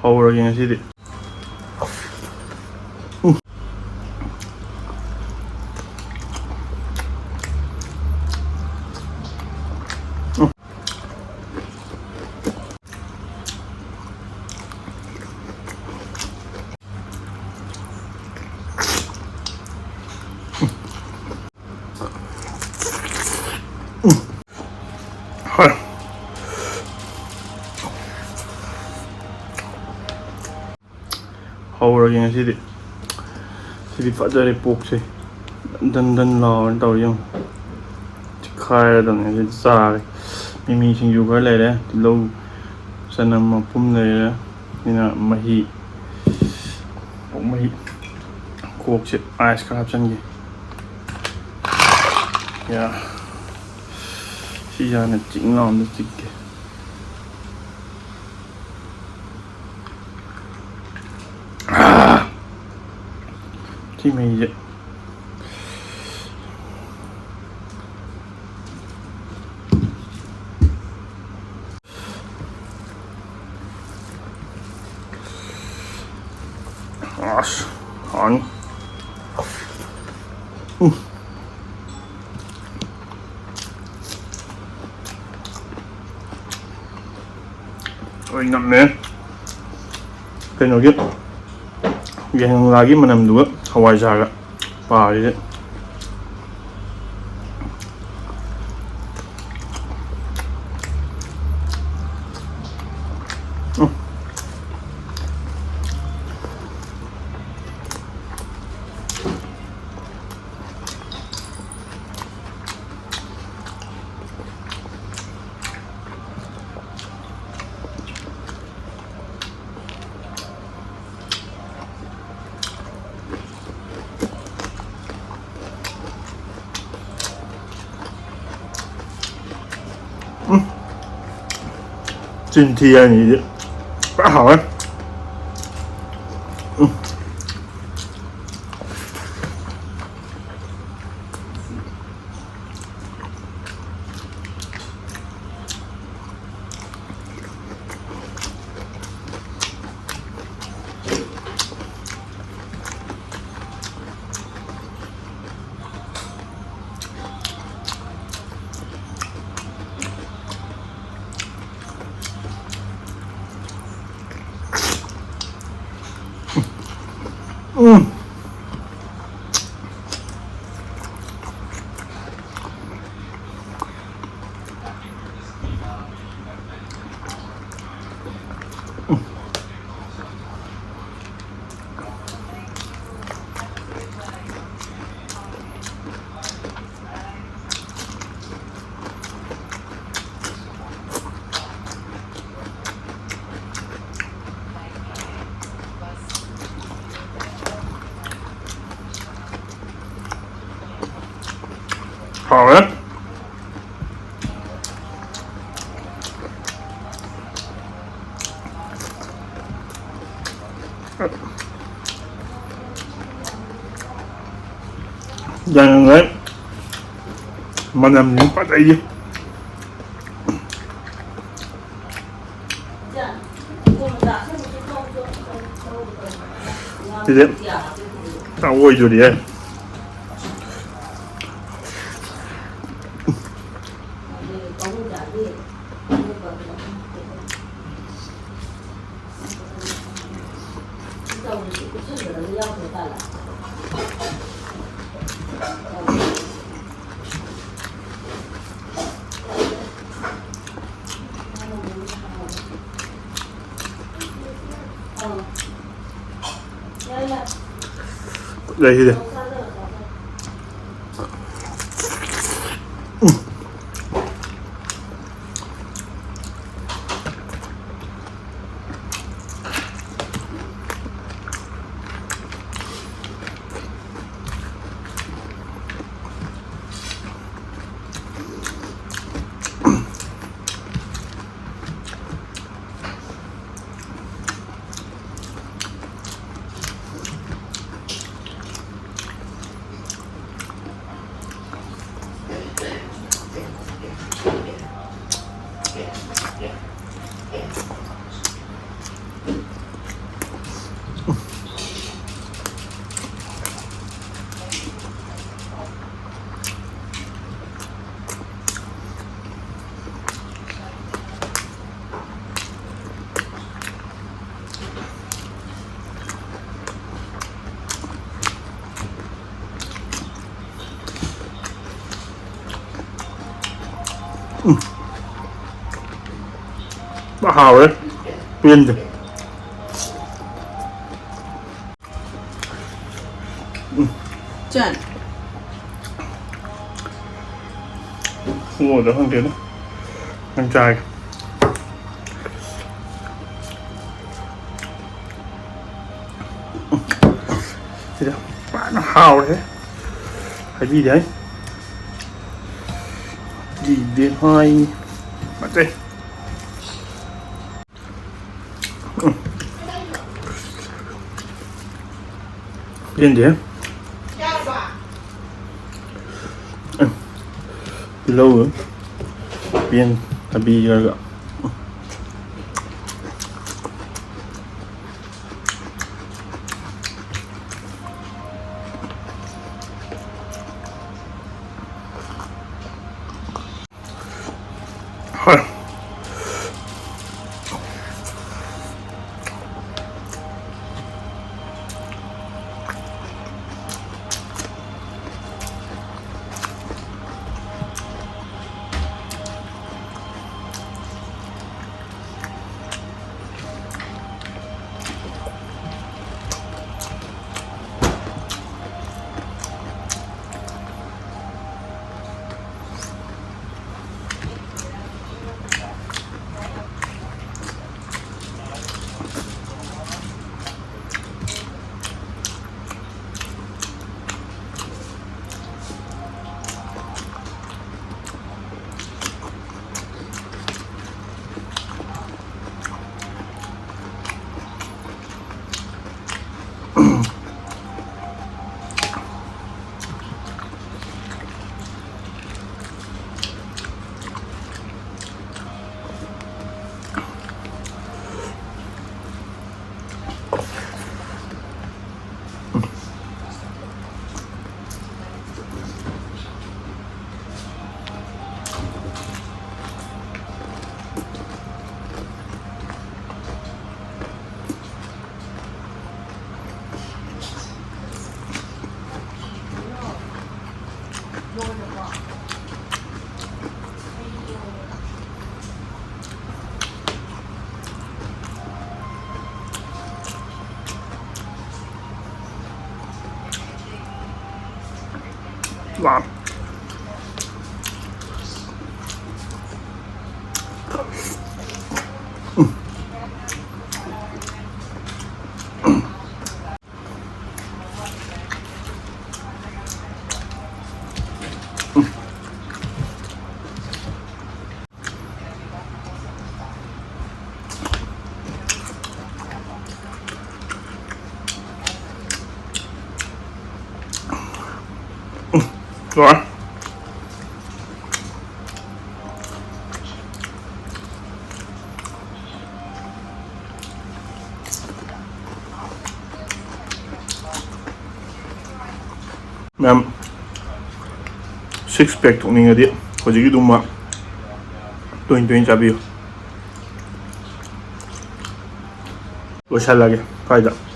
ꯍꯧꯔꯒꯦ ꯉꯁꯤꯗꯤ ꯍꯧꯔꯒꯦ ꯉꯁꯤꯗꯤ ꯁꯤꯗꯤ ꯐꯖꯔꯦ ꯄꯣꯛꯁꯦ ꯗꯟ ꯗꯟ ꯂꯥꯎꯔꯅ ꯇꯧꯔꯤ ꯌꯦꯡꯉꯣ ꯆꯤꯛꯈꯥꯏꯔꯗꯕꯅꯦ ꯁꯤꯗꯤ ꯆꯥꯔꯦ ꯃꯤꯃꯤ ꯁꯤꯡꯖꯨ ꯈꯔ ꯂꯩꯔꯦ ꯇꯤꯜꯍꯧ ꯆꯅꯝ ꯃꯄꯨꯝ ꯂꯩꯔꯦ ꯁꯤꯅ ꯃꯍꯤ ꯑꯣꯛ ꯃꯍꯤ ꯀꯣꯛꯁꯦ ꯑꯥꯏꯁ ꯈꯔ ꯍꯥꯞꯆꯟꯒꯦ ꯌꯥ ꯁꯤ ꯍꯥꯟꯅ ꯆꯤꯡ ꯂꯥꯎꯝꯗ ꯆꯤꯛꯀꯦ ꯁꯤ ꯃꯍꯤꯁꯦ ꯑꯁ ꯍꯥꯎꯅꯤ ꯑꯩ ꯉꯝꯃꯦ ꯀꯩꯅꯣꯒꯤ ꯌꯥꯏꯉꯪꯂꯥꯒꯤ ꯃꯅꯝꯗꯨꯒ ꯍꯋꯥꯏꯖꯥꯔꯒ ꯄꯥꯔꯤꯁꯦ ꯆꯤꯟꯊꯤ ꯍꯥꯏꯅꯤꯗꯤ ꯄꯨꯔꯥ ꯍꯥꯎꯋꯦ hào hết. Jangan đấy mà làm những phát đây đi thì đấy tao ôi rồi đi em đây thì đây Nó hào đấy. Pin thì. Chuẩn. Không ngồi được hơn tiếng nữa. Ăn chai. Thế đâu? Bạn nó hào thế. Cái gì đấy? Gì điện thoại. Bạn đây. Pin gì? Từ lâu rồi. Pin tapi agak làm. Rồi. 맘 식스팩 동닝이 어디? 거지기 동마 또인 잡이요. 로 샬라게 파이다.